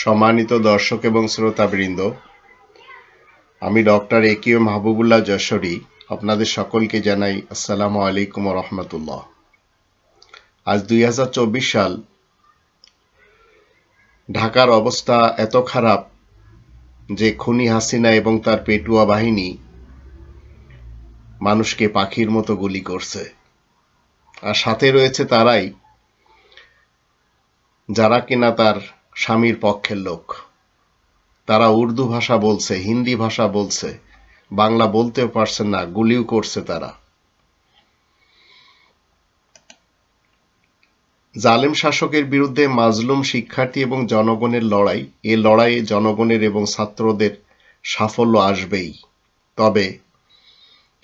সম্মানিত দর্শক এবং শ্রোতাবৃন্দ, আমি ডক্টর একিউ মাহবুবুল্লাহ যশোরী আপনাদের সকলকে জানাই আসসালামু আলাইকুম ওয়া রাহমাতুল্লাহ। আজ 2024 সাল। ঢাকার অবস্থা এত খারাপ যে খুনি হাসিনা এবং তার পেটুয়া বাহিনী মানুষকে পাখির মতো গুলি করছে, আর সাথে রয়েছে তারাই যারা কিনা তার স্বামীর পক্ষের লোক। তারা উর্দু ভাষা বলছে, হিন্দি ভাষা বলছে, বাংলা বলতেও পারছে না, গুলিও করছে তারা। জালেম শাসকের বিরুদ্ধে মাজলুম শিক্ষার্থী এবং জনগণের লড়াই, এ লড়াইয়ে জনগণের এবং ছাত্রদের সাফল্য আসবেই। তবে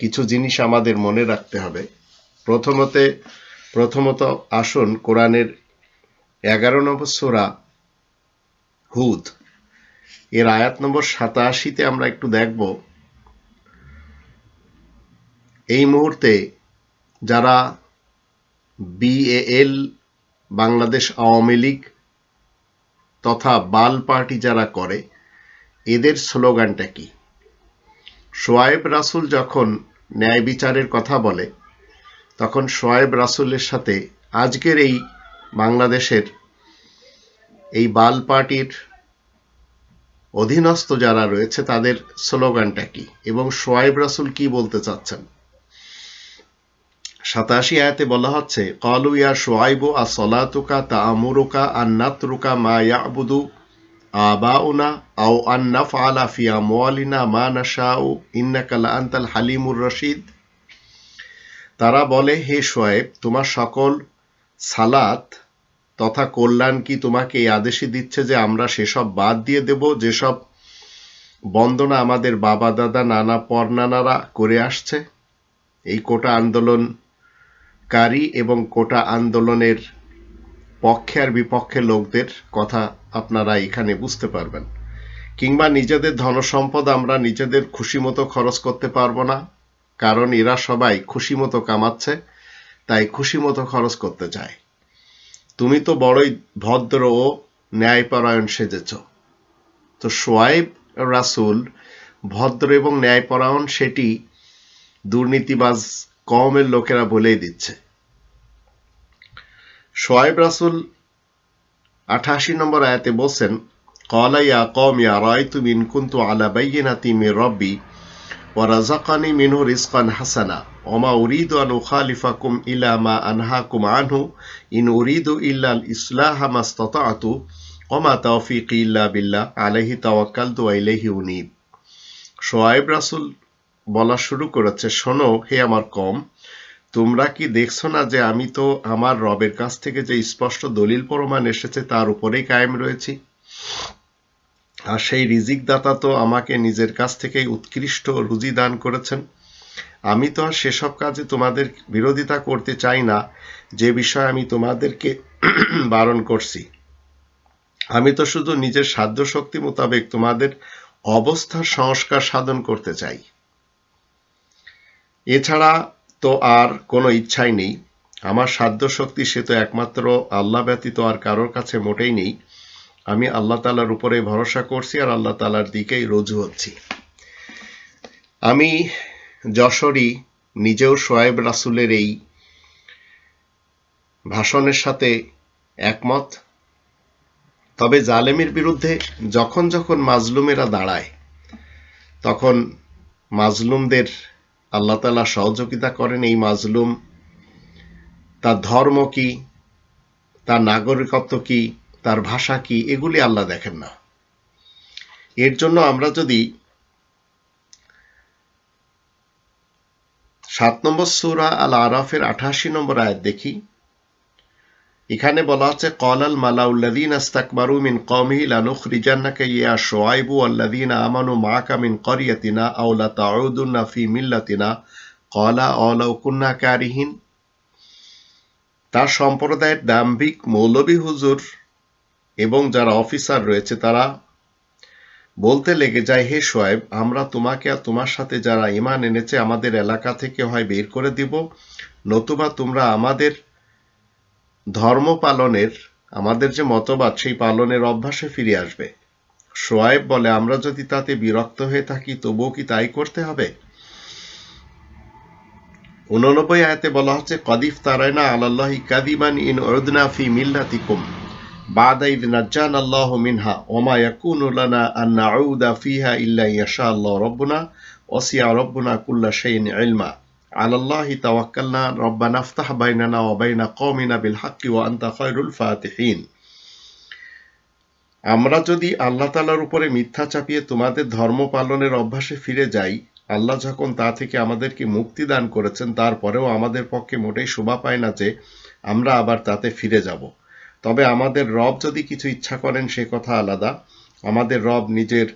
কিছু জিনিস আমাদের মনে রাখতে হবে। প্রথমত আসুন কোরআনের 11 নম্বর সূরা হুদ এর আয়াত নম্বর 87-তে আমরা একটু দেখব। এই মুহূর্তে যারা বিএএল বাংলাদেশ আওয়ামী লীগ তথা বাল পার্টি যারা করে, এদের স্লোগানটা কি? শোয়েব রাসূল যখন ন্যায় বিচারের কথা বলে, তখন শোয়েব রাসূলের সাথে আজকের এই বাংলাদেশের এই বাল পার্টির অধীনস্থ যারা রয়েছে তাদের স্লোগানটা কি এবং শোয়েব রাসূল কি বলতে চাচ্ছেন? 87 আয়াতে বলা হচ্ছে, ক্বালু ইয়া শুআইবু আসসালাতুকা তা'মুরুকা আন নাতরুকা মা ইয়া'বুদু আবাউনা আও আন নাফআলা ফি আমওয়ালিনা মা নাশাউ ইন্নাকা লাআনতাল হালিমুর রশিদ। তারা বলে, হে শুআইব, তোমার সকল সালাত তথা কল্যাণ কি তোমাকে এই আদেশই দিচ্ছে যে আমরা সেসব বাদ দিয়ে দেব যেসব বন্দনা আমাদের বাবা দাদা নানা পরনানারা করে আসছে? এই কোটা আন্দোলনকারী এবং কোটা আন্দোলনের পক্ষে আর বিপক্ষে লোকদের কথা আপনারা এখানে বুঝতে পারবেন। কিংবা নিজেদের ধনসম্পদ আমরা নিজেদের খুশি মতো খরচ করতে পারবো না, কারণ এরা সবাই খুশি মতো কামাচ্ছে, তাই খুশি মতো খরচ করতে চায়। তুমি তো বড়ই ভদ্র ও ন্যায়পরায়ণ সেজেছ। তো শোয়েব রাসূল ভদ্র এবং ন্যায়পরায়ণ, সেটি দুর্নীতিবাজ কওমের লোকেরা বলেই দিচ্ছে। শোয়েব রাসূল 88 নম্বর আয়াতে বলছেন, ক্বালা ইয়া কওমি আরাআইতুম ইন কুনতু আলা বাইয়িনাতিন মির রাব্বি ওয়া রাযাকানি মিনহু রিজকান হাসানা ওয়া মা উরিদু আন উখালিফাকুম ইলা মা আনহাকুম আনহু ইন উরিদু ইল্লা আল ইসলাহা মাসতাতা'তু ওয়া মা তাওফীকি ইল্লা বিল্লাহ আলাইহি তাওয়াক্কালতু ওয়া ইলাইহি উনীব। শোয়েব রাসূল বলা শুরু করেছে, শোনো হে আমার কওম, তোমরা কি দেখছো না যে আমি তো আমার রবের কাছ থেকে যে স্পষ্ট দলিল প্রমাণ এসেছে তার উপরেই কায়েম রয়েছি, আর সেই রিজিক দাতা তো আমাকে নিজের কাছ থেকেই উৎকৃষ্ট রুজি দান করেছেন। আমি তো আর সেসব কাজে তোমাদের বিরোধিতা করতে চাই না যে বিষয়ে আমি তোমাদেরকে বারণ করছি। আমি তো শুধু নিজের সাধ্য শক্তি মোতাবেক তোমাদের অবস্থার সংস্কার সাধন করতে চাই। এছাড়া তো আর কোনো ইচ্ছাই নেই। আমার সাধ্য শক্তি সে তো একমাত্র আল্লাহ ব্যতীত আর কারোর কাছে মোটেই নেই। আমি আল্লাহ তাআলার উপরে ভরসা করছি আর আল্লাহ তাআলার দিকেই রুজু হচ্ছি। আমি যশোরী নিজেও শোয়েব রাসূলের এই ভাষণের সাথে একমত। তবে জালেমের বিরুদ্ধে যখন যখন মাজলুমেরা দাঁড়ায়, তখন মাজলুমদের আল্লাহ তাআলা সহযোগিতা করেন। এই মাজলুম তার ধর্ম কি, তার নাগরিকত্ব কি, তার ভাষা কি, এগুলি আল্লাহ দেখেন না। এর জন্য আমরা যদি 7 নম্বর সূরা আল আরাফের 88 নম্বর আয়াত দেখি, এখানে বলা আছে, ক্বালাল মালাউল্লাযীনা ইসতাকবারু মিন কওমিহি লানুখরিজান্নাকা ইয়া শুআইবু ওয়াল্লাযীনা আমানু মাআকা মিন ক্বরিয়াতিনা আও লাতাউদুন্না ফি মিল্লাতিনা ক্বালা আওয়ালাউ কুন্না কারিহিন। তার সম্প্রদায়ের দাম্ভিক মৌলভী হুজুর এবং যারা অফিসার রয়েছে তারা বলতে লেগে যায়, হে শোয়েব, আমরা তোমাকে আর তোমার সাথে যারা ঈমান এনেছে আমাদের এলাকা থেকে হয় বের করে দিব, নতুবা তোমরা আমাদের ধর্ম পালনের আমাদের যে মতবাদ সেই পালনের অভ্যাসে ফিরে আসবে। শোয়েব বলে, আমরা যদি তাতে বিরক্ত হয়ে থাকি তবুও কি তাই করতে হবে? 89 আয়াতে বলা হচ্ছে, কদ ইফতারাইনা আলাল্লাহি কাযিবান ইন উদনা ফি মিল্লাতিকুম বা'দা ইয নাজ্জানা আল্লাহু মিনহা ওয়া মা ইয়াকুনু লানা আন নাউদা ফিহা ইল্লা ইয়াশা আল্লাহু রাব্বুনা ওয়াসি'a রাব্বুনা কুল্লা শাইইন ইলমা আলাল্লাহি তাওয়াক্কালনা রাব্বানা ইফতাহ বাইনানা ওয়া বাইনা কওমিনা বিল হাক্কি ওয়া আনতা খায়রুল ফাতিহিন। আমরা যদি আল্লাহ তাআলার উপরে মিথ্যা চাপিয়ে তোমাদের ধর্ম পালনের অভ্যাসে ফিরে যাই, আল্লাহ যখন তা থেকে আমাদেরকে মুক্তি দান করেছেন, তারপরেও আমাদের পক্ষে মোটেই শোভা পায় না যে আমরা আবার তাতে ফিরে যাব। তবে আমাদের রব যদি কিছু ইচ্ছা করেন সে কথা আলাদা। আমাদের রব নিজের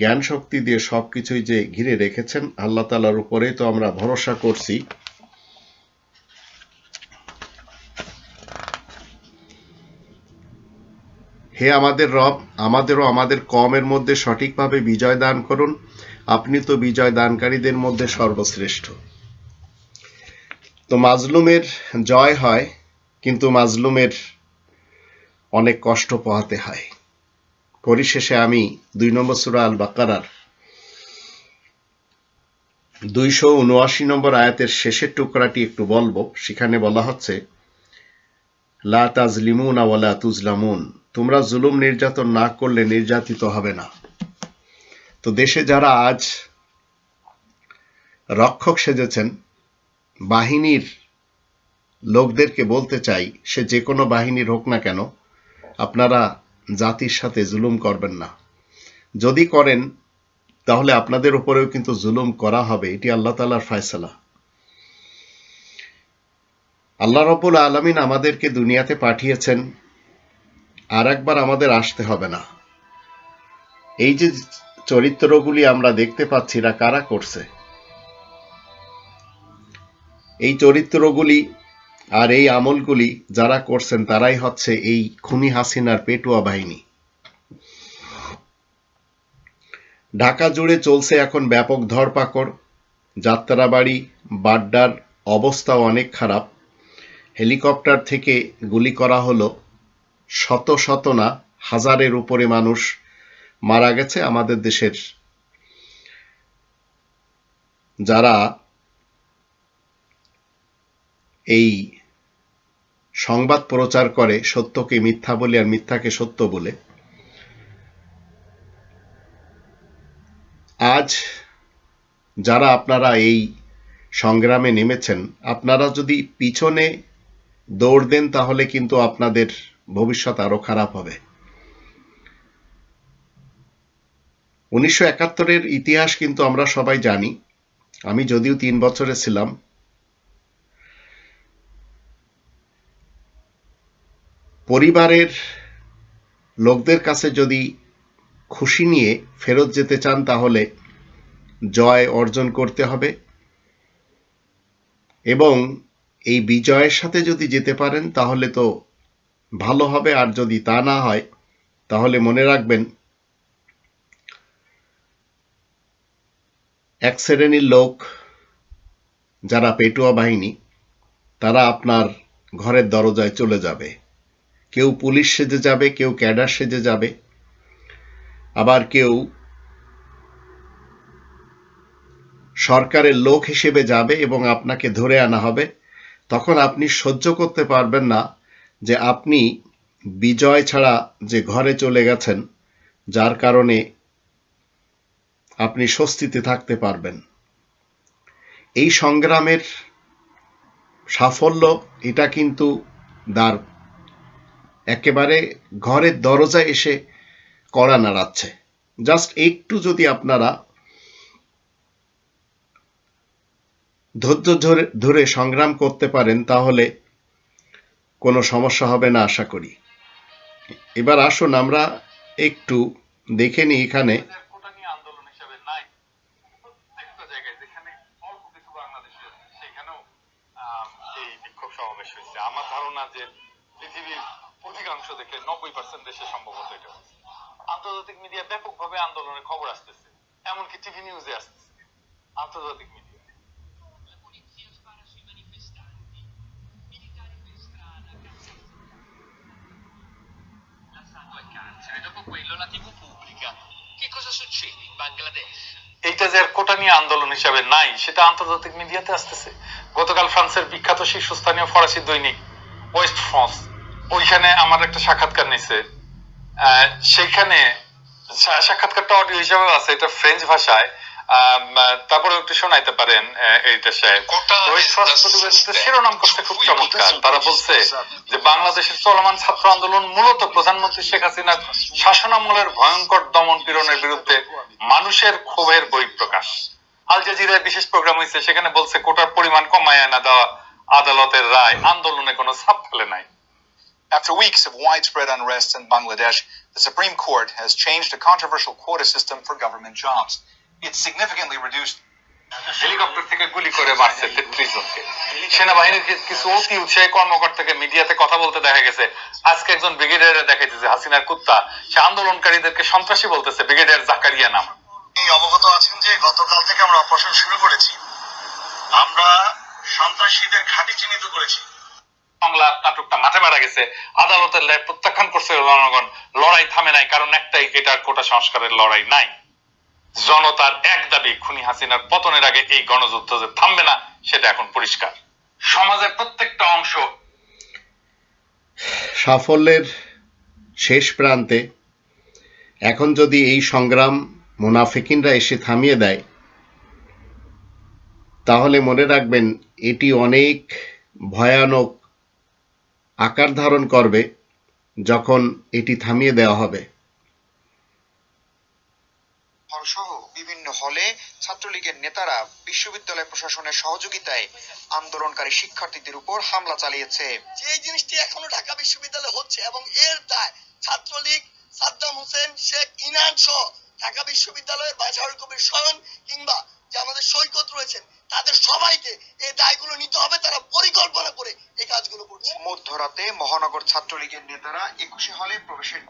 জ্ঞান শক্তি দিয়ে সবকিছুই যে ঘিরে রেখেছেন, আল্লাহ তাআলার উপরেই তো আমরা ভরসা করছি। হে আমাদের রব, আমাদেরও আমাদের কওমের মধ্যে সঠিকভাবে বিজয় দান করুন। আপনি তো বিজয় দানকারীদের মধ্যে সর্বশ্রেষ্ঠ। তো মাজলুমের জয় হয়, কিন্তু মাজলুমের অনেক কষ্ট পোহাতে হয়। পরিশেষে আমি 2 নম্বর সূরা আল বাকারার 279 নম্বর আয়াতের শেষের টুকরাটি একটু বলবো। সেখানে বলা হচ্ছে, লা তাজলিমুনা ওয়া লা তুজলামুন, তোমরা জুলুম নির্যাতন না করলে নির্যাতিত হবে না। তো দেশে যারা আজ রক্ষক সেজেছেন, বাহিনীর লোকদেরকে বলতে চাই, সে যে কোনো বাহিনীর হোক না কেন, আপনারা জাতির সাথে জুলুম করবেন না। যদি করেন তাহলে আপনাদের উপরেও কিন্তু জুলুম করা হবে। এটি আল্লাহ তাআলার ফয়সালা। আল্লাহ রাব্বুল আলামিন আমাদেরকে দুনিয়াতে পাঠিয়েছেন, আর একবার আমাদের আসতে হবে না। এই যে চরিত্রগুলি আমরা দেখতে পাচ্ছি, এরা কারা করছে? এই চরিত্রগুলি আর এই আমলগুলি যারা করছেন তারাই হচ্ছে এই খুনি হাসিনার পেটুয়া বাহিনী। ঢাকা জুড়ে চলছে এখন ব্যাপক ধরপাকড়। যাত্রাবাড়ি, বাড্ডার অবস্থাও অনেক খারাপ। হেলিকপ্টার থেকে গুলি করা হলো, শত শত না হাজারের উপরে মানুষ মারা গেছে। আমাদের দেশের যারা এই সংবাদ প্রচার করে সত্যকে মিথ্যা বলে আর মিথ্যাকে সত্য বলে, আজ যারা আপনারা এই সংগ্রামে নেমেছেন, আপনারা যদি পিছনে দৌড় দেন তাহলে কিন্তু আপনাদের ভবিষ্যৎ আরো খারাপ হবে। 1971-এর ইতিহাস কিন্তু আমরা সবাই জানি। আমি যদিও 3 বছরে ছিলাম। পরিবারের লোকদের কাছে যদি খুশি নিয়ে ফেরত যেতে চান তাহলে জয় অর্জন করতে হবে, এবং এই বিজয়ের সাথে যদি যেতে পারেন তাহলে তো ভালো হবে। আর যদি তা না হয় তাহলে মনে রাখবেন, এক শ্রেণীর লোক যারা পেটুয়া বাহিনী, তারা আপনার ঘরের দরজায় চলে যাবে। কেউ পুলিশ সেজে যাবে, কেউ ক্যাডার সেজে যাবে, আবার কেউ সরকারের লোক হিসেবে যাবে এবং আপনাকে ধরে আনা হবে। তখন আপনি সহ্য করতে পারবেন না যে আপনি বিজয় ছাড়া যে ঘরে চলে গেছেন, যার কারণে আপনি স্বস্তিতে থাকতে পারবেন। এই সংগ্রামের সাফল্য এটা কিন্তু তার একেবারে ঘরের দরজায় এসে কড়া নাড়াচ্ছে। জাস্ট একটু যদি আপনারা ধৈর্য ধরে সংগ্রাম করতে পারেন তাহলে কোনো সমস্যা হবে না আশা করি। এবার আসুন আমরা একটু দেখে নিই এখানে আমার ধারণা যে পৃথিবীর অধিকাংশ দেখে 90% দেশে সম্ভবত এটা হচ্ছে। আন্তর্জাতিক মিডিয়া ব্যাপকভাবে আন্দোলনের খবর আসতেছে, এমনকি টিভি নিউজে আসতেছে। আন্তর্জাতিক মিডিয়া এইটা যে আর কোটা নিয়ে আন্দোলন হিসাবে নাই সেটা আন্তর্জাতিক মিডিয়াতে আসতেছে। গতকাল ফ্রান্সের বিখ্যাত শীর্ষস্থানীয় ফরাসি দৈনিক ওয়েস্ট ফ্রান্স ওইখানে আমার একটা সাক্ষাৎকার নিছে, সেখানে সাক্ষাৎকারটা অডিও হিসাবে আছে, এটা ফ্রেঞ্চ ভাষায়, তারপরে একটু শোনাইতে পারেন। এইটা শিরোনাম করছে খুব চমৎকার। তারা বলছে যে বাংলাদেশের চলমান ছাত্র আন্দোলন মূলত প্রধানমন্ত্রী শেখ হাসিনার শাসনামলের ভয়ঙ্কর দমন পীড়নের বিরুদ্ধে মানুষের ক্ষোভের বহিঃপ্রকাশ। আল জাজিরায় বিশেষ প্রোগ্রাম হয়েছে, সেখানে বলছে কোটার পরিমাণ কমায় না দেওয়া আদালতের রায় আন্দোলনে কোনো ছাপ ফেলে নাই। After weeks of widespread unrest in Bangladesh, the Supreme Court has changed a controversial quota system for government jobs. It's significantly reduced. Helicopter থেকে গুলি করে মারছে 33 জনকে। সেনাবাহিনীর কিছু অতি উৎসাহী কর্মকর্তাকে মিডিয়াতে কথা বলতে দেখা গেছে। আজকে একজন ব্রিগেডিয়ার দেখাইতেছে হাসিনার কুত্তা, সে আন্দোলনকারীদেরকে সন্ত্রাসী বলতেছে, ব্রিগেডিয়ার জাকারিয়া নাম। এই অবগত আছেন যে গতকাল থেকে আমরা অপারেশন শুরু করেছি। আমরা সন্ত্রাসীদের ঘাঁটি চিহ্নিত করেছি। বাংলা নাটকটা মাঠে মারা গেছে, আদালতের রায় প্রত্যাখ্যান করছে জনগণ। লড়াই থামে নাই, কারণ একটাই, এটার কোটা সংস্কারের লড়াই নাই। জনতার এক দাবি, খুনি হাসিনার পতনের আগে এই গণযুদ্ধ যে থামবে না সেটা এখন পরিষ্কার। সমাজের প্রত্যেকটা অংশ সাফল্যের শেষ প্রান্তে। এখন যদি এই সংগ্রাম মুনাফিকিনরা এসে থামিয়ে দেয়, তাহলে মনে রাখবেন এটি অনেক ভয়ানক আকার ধারণ করবে যখন এটি থামিয়ে দেওয়া হবে। সহ বিভিন্ন হলে ছাত্রলীগের নেতারা বিশ্ববিদ্যালয় প্রশাসনের সহযোগিতায় আন্দোলনকারী শিক্ষার্থীদের উপর হামলা চালিয়েছে। যে জিনিসটি এখনো ঢাকা বিশ্ববিদ্যালয়ে হচ্ছে এবং এর দায় ছাত্রলীগ, সাদ্দাম হোসেন, শেখ ইনান সহ ঢাকা বিশ্ববিদ্যালয়ের বাছার কবির স্বয়ন কিংবা যে আমাদের সৈকত রয়েছেন, তাদের সবাইকে এই দায়গুলো নিতে হবে। তারা পরিকল্পনা করে এই কাজগুলো করছে। মধ্যরাতে মহানগর ছাত্রলীগের নেতারা 21 হলে প্রবেশের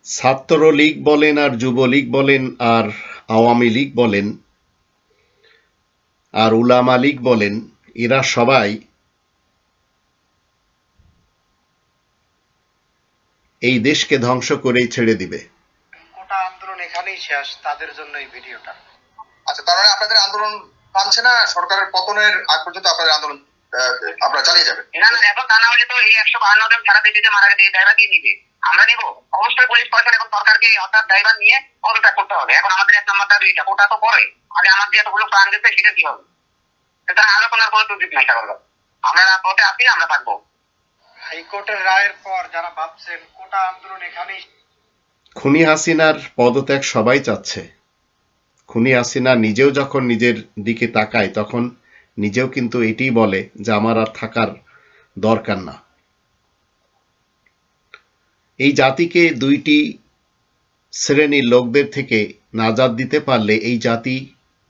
ছাত্রলীগ বলেন আর যুবলীগ বলেন আর আওয়ামী লীগ বলেন আর উলামা লীগ বলেন, এরা সবাই এই দেশকে ধ্বংস করেই ছেড়ে দিবে। কোটা আন্দোলন এখানেই শেষ, তাদের জন্য এই ভিডিওটা। আচ্ছা, তার মানে আপনাদের আন্দোলন থামছে না, সরকারের পতনের আগ পর্যন্ত আপনাদের আন্দোলন আপনারা চালিয়ে যাবেন? না না, এখন তা না হলে তো এই 152 জন সারা পৃথিবীতে মারা গেছে, এই ড্রাইভার কে নিবে? আমরা নিব? অবশ্যই পুলিশ প্রশাসন এখন সরকারকে অর্থাৎ ড্রাইভার নিয়ে পদত্যাগ করতে হবে। এখন আমাদের এক নম্বর দাবি এটা, কোটা তো পরে, আগে আমার যে এতগুলো প্রাণ গেছে সেটা কি হবে? এটা আলোচনার কোনো সুযোগ নাই। আমরা পথে আসি, আমরা থাকবো। হাইকোর্টের রায়ের পর যারা ভাবছেন কোটা আন্দোলন এখানেই, খুনি হাসিনার পদত্যাগ সবাই চাচ্ছে। খুনি হাসিনা নিজেও যখন নিজের দিকে তাকায় তখন নিজেও কিন্তু এটাই বলে যে আমার আর থাকার দরকার না। এই জাতিকে দুইটি শ্রেণীর লোকদের থেকে নাজাত দিতে পারলে এই জাতি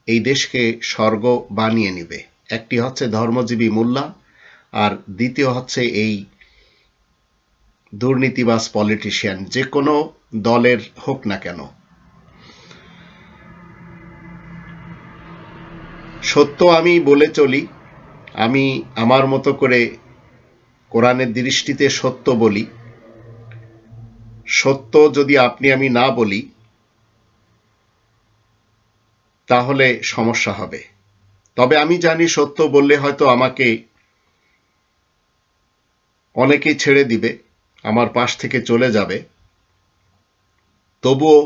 এই দেশকে স্বর্গ বানিয়ে নেবে। একটি হচ্ছে ধর্মজীবী মোল্লা, আর দ্বিতীয় হচ্ছে এই দুর্নীতিবাজ পলিটিশিয়ান, যে কোনো দলের হোক না কেন। সত্য আমি বলে চলি, আমি আমার মতো করে কোরআনের দৃষ্টিতে সত্য বলি। সত্য যদি আপনি আমি না বলি তাহলে সমস্যা হবে। তবে আমি জানি সত্য বললে হয়তো আমাকে অনেকেই ছেড়ে দিবে, আমার পাশ থেকে চলে যাবে। তবুও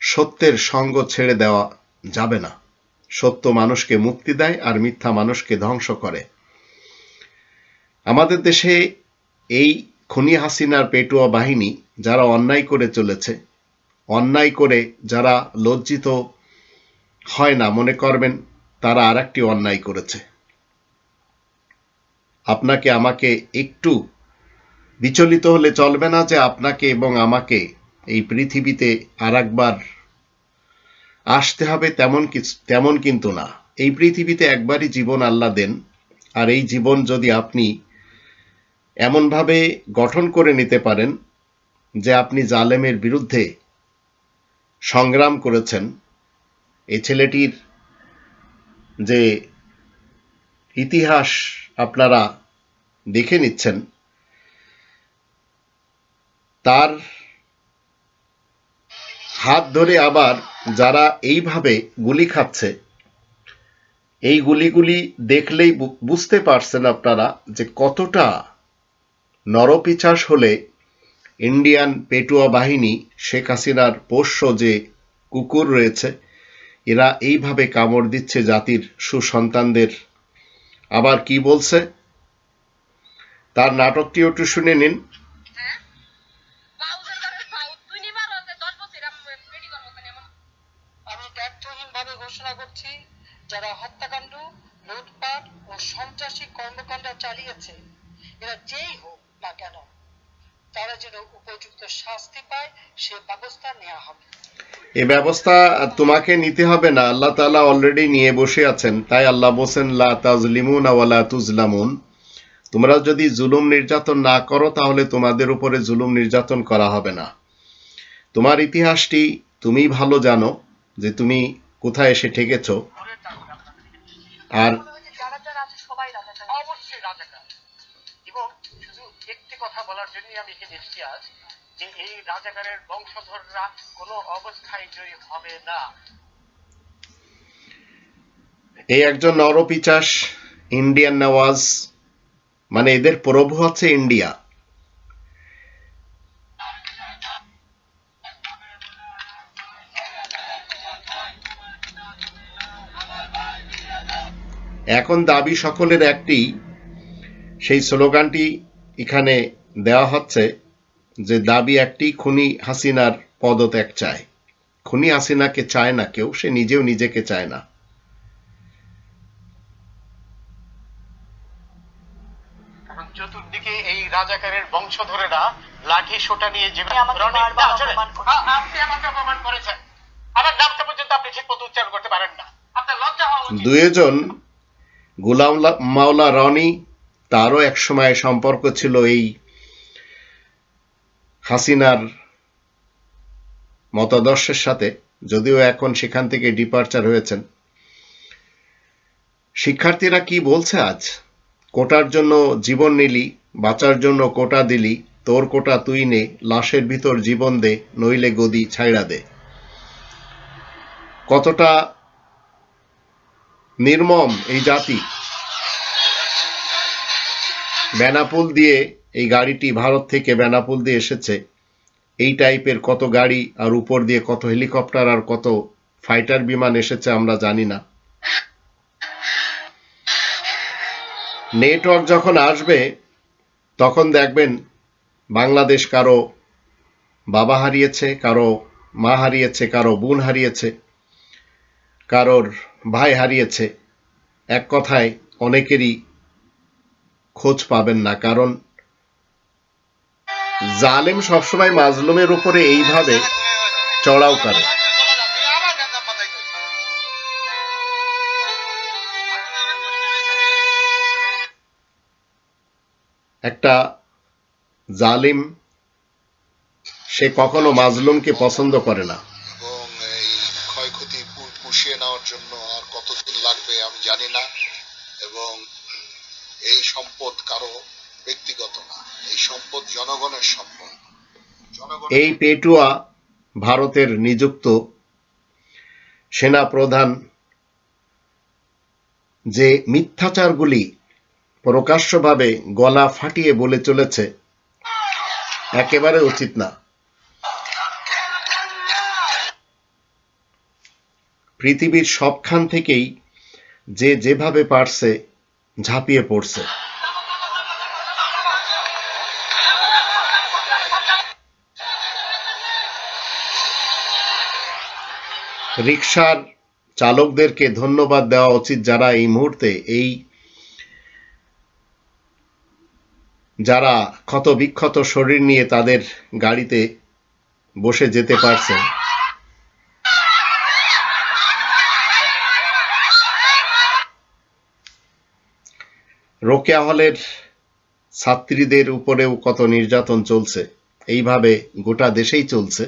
সত্যের সঙ্গ ছেড়ে দেওয়া যাবে না। সত্য মানুষকে মুক্তি দেয় আর মিথ্যা মানুষকে ধ্বংস করে। আমাদের দেশে এই খুনি হাসিনার পেটুয়া বাহিনী যারা অন্যায় করে চলেছে, অন্যায় করে যারা লজ্জিত হয় না, মনে করবেন তারা আরেকটি অন্যায় করেছে। আপনাকে আমাকে একটু বিচলিত হলে চলবে না যে আপনাকে এবং আমাকে এই পৃথিবীতে আরেকবার আসতে হবে, তেমন কিন্তু না। এই পৃথিবীতে একবারই জীবন আল্লাহ দেন, আর এই জীবন যদি আপনি এমনভাবে গঠন করে নিতে পারেন যে আপনি জালেমের বিরুদ্ধে সংগ্রাম করেছেন। এই ছেলেটির যে ইতিহাস আপনারা দেখে নিচ্ছেন, তার হাত ধরে আবার যারা এইভাবে গুলি খাচ্ছে, এই গুলিগুলি দেখলেই বুঝতে পারছেন আপনারা যে কতটা নরপিচাস হলে ইন্ডিয়ান পেটুয়া বাহিনী, শেখ হাসিনার পোষ্য যে কুকুর রয়েছে, এরা এইভাবে কামড় দিচ্ছে জাতির সুসন্তানদের। আবার কি বলছে তার নাটকটিও একটু শুনে নিন। আমি ব্যর্থহীনভাবে ঘোষণা করছি, যারা হত্যাকাণ্ড, লুটপাট ও সন্ত্রাসী কর্মকাণ্ড চালিয়েছে, এরা যেই হোক না কেন, তারা যেন উপযুক্ত শাস্তি পায়, সে ব্যবস্থা নেওয়া হবে। এ ব্যবস্থা তোমাকে নিতে হবে না, আল্লাহ তাআলা অলরেডি নিয়ে বসে আছেন। তাই আল্লাহ বলেন, লা তাজলিমুনা ওয়ালা তুজলামুন, তোমরা যদি জুলুম নির্যাতন না করো তাহলে তোমাদের উপরে জুলুম নির্যাতন করা হবে না। তোমার ইতিহাসটি তুমি ভালো জানো যে তুমি কোথায় এসে ঠেকেছ। আর যারা যারা আছে সবাই রাজাকার, অবশ্যই রাজাকার। এবং শুধু একটি কথা বলার জন্যই আমি এখানে এসেছি আজ, যে এই রাজাকারের বংশধররা কোনো অবস্থায় জয়ী হবে না। এই একজন নরপিচাস ইন্ডিয়ান নওয়াজ, মানে এদের প্রভু হচ্ছে ইন্ডিয়া। এখন দাবি সকলের একটি, সেই স্লোগানটি এখানে দেওয়া হচ্ছে যে দাবি একটি, খুনি হাসিনার পদত্যাগ চায়। খুনি হাসিনাকে চায় না কেউ, সে নিজেও নিজেকে চায় না। কারণ চতুর্দিকে এই রাজাকারের বংশধরেরা লাঠি সোটা নিয়ে যে আপনি আমাকে অপমান করেছেন, আমার নামটা পর্যন্ত আপনি ঠিক মতো উচ্চারণ করতে পারেন না, আপনার লজ্জা হওয়া উচিত। দুইজন গোলাম মাওলা রনি, তারও এক সময় সম্পর্ক ছিল এই হাসিনার মতাদর্শের সাথে, যদিও এখন সেখান থেকে ডিপার্চার হয়েছেন। শিক্ষার্থীরা কি বলছে আজ? কোটার জন্য জীবন নিলি, বাঁচার জন্য কোটা দিলি, তোর কোটা তুই নে, লাশের ভিতর জীবন দে, নইলে গদি ছাইড়া দে। কতটা নির্মম এই জাতি। বেনাপোল দিয়ে এই গাড়িটি, ভারত থেকে বেনাপোল দিয়ে এসেছে। এই টাইপের কত গাড়ি, আর উপর দিয়ে কত হেলিকপ্টার আর কত ফাইটার বিমান এসেছে আমরা জানি না। নেটওয়ার্ক যখন আসবে তখন দেখবেন বাংলাদেশ কারো বাবা হারিয়েছে, কারো মা হারিয়েছে, কারো বোন হারিয়েছে, কারোর ভাই হারিয়েছে। এক কথায় অনেকেরই খোঁজ পাবেন না, কারণ জালেম সবসময় মাজলুমের উপরে এইভাবে চড়াও করে। একটা জালিম সে কখনো মাজলুমকে পছন্দ করে না। এবং এই ক্ষয়ক্ষতি পুষিয়ে নেওয়ার জন্য আর কতদিন লাগবে আমি জানি না। এবং এই সম্পদ কারো ব্যক্তিগত না, এই সম্পদ জনগণের সম্পদ। এই পেটুয়া ভারতের নিযুক্ত সেনা প্রধান যে মিথ্যাচারগুলি প্রকাশ্যভাবে গলা ফাটিয়ে বলে চলেছে, একেবারে উচিত না। পৃথিবীর সবখান থেকেই যে যেভাবে পারছে ঝাঁপিয়ে পড়ছে। রিকশার চালকদেরকে ধন্যবাদ দেওয়া উচিত, যারা এই মুহূর্তে যারা ক্ষত বিক্ষত শরীর নিয়ে তাদের গাড়িতে বসে যেতে পারছে। রোকেয়া হলের ছাত্রীদের উপরেও কত নির্যাতন চলছে, এইভাবে গোটা দেশেই চলছে।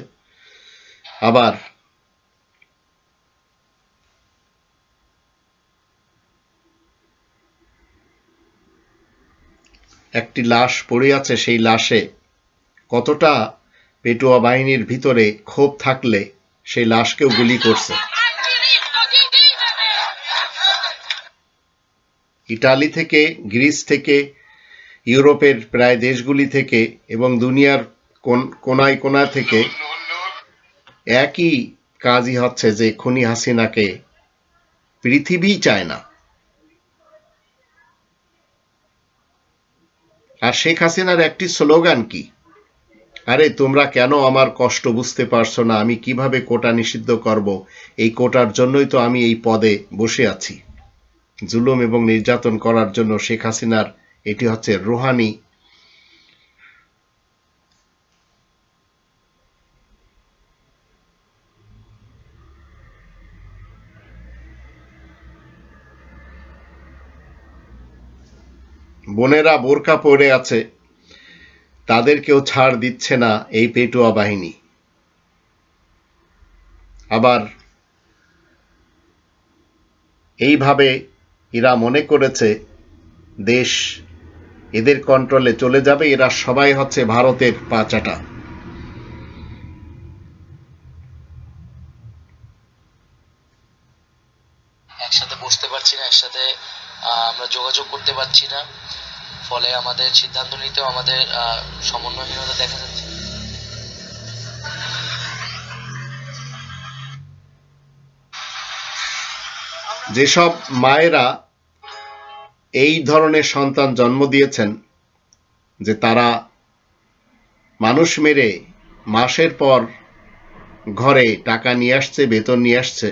আবার একটি লাশ পড়ে আছে, সেই লাশে কতটা পেটুয়া বাহিনীর ভিতরে ক্ষোভ থাকলে সেই লাশকেও গুলি করছে। ইটালি থেকে, গ্রিস থেকে, ইউরোপের প্রায় দেশগুলি থেকে এবং দুনিয়ার কোনায় কোনা থেকে একই কাজই হচ্ছে যে খুনি হাসিনাকে পৃথিবী চায় না। আর শেখ হাসিনার একটি স্লোগান কি, আরে তোমরা কেন আমার কষ্ট বুঝতে পারছো না, আমি কিভাবে কোটা নিষিদ্ধ করব, এই কোটার জন্যই তো আমি এই পদে বসে আছি। জুলুম এবং নির্যাতন করার জন্য শেখ হাসিনার এটি হচ্ছে রুহানি বোনেরা বোরকা পরে আছে, তাদেরকেও ছাড় দিচ্ছে না এই পেটুয়া বাহিনী। আবার এইভাবে এরা মনে করেছে দেশ এদের কন্ট্রোলে চলে যাবে, এরা সবাই হচ্ছে ভারতের পাচাটা। একসাথে বসতে পারছি না, একসাথে আমরা যোগাযোগ করতে পারছি না, ফলে আমাদের সিদ্ধান্ত নিতেও আমাদের সমন্বয়হীনতা দেখা যাচ্ছে। যেসব মায়েরা এই ধরনের সন্তান জন্ম দিয়েছেন যে তারা মানুষ মেরে মাসের পর ঘরে টাকা নিয়ে আসছে, বেতন নিয়ে আসছে,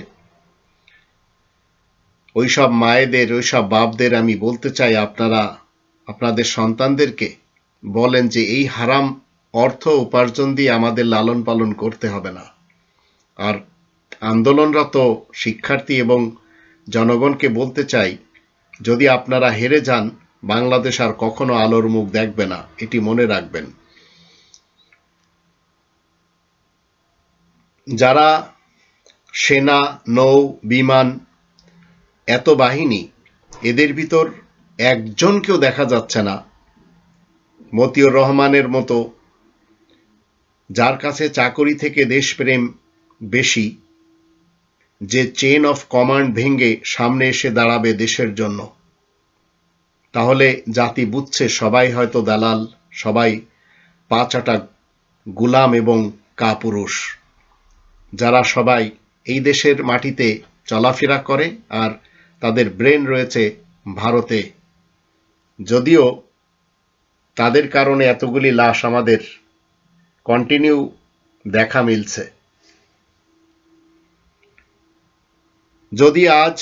ওইসব মায়েদের, ওইসব বাপদের আমি বলতে চাই, আপনারা আপনাদের সন্তানদেরকে বলেন যে এই হারাম অর্থ উপার্জন দিয়ে আমাদের লালন পালন করতে হবে না। আর আন্দোলনরত শিক্ষার্থী এবং জনগণকে বলতে চাই, যদি আপনারা হেরে যান, বাংলাদেশ আর কখনো আলোর মুখ দেখবে না, এটি মনে রাখবেন। যারা সেনা, নৌ, বিমান, এত বাহিনী, এদের ভিতর একজনকেও দেখা যাচ্ছে না মতিউর রহমানের মতো, যার কাছে চাকরি থেকে দেশপ্রেম বেশি, যে চেইন অফ কমান্ড ভেঙে সামনে এসে দাঁড়াবে দেশের জন্য। তাহলে জাতি বুঝছে সবাই হয়তো দালাল, সবাই পাঁচাটা গুলাম এবং কাপুরুষ, যারা সবাই এই দেশের মাটিতে চলাফেরা করে আর তাদের ব্রেন রয়েছে ভারতে। যদিও তাদের কারণে এতগুলি লাশ আমাদের কন্টিনিউ দেখা মিলছে। যদি আজ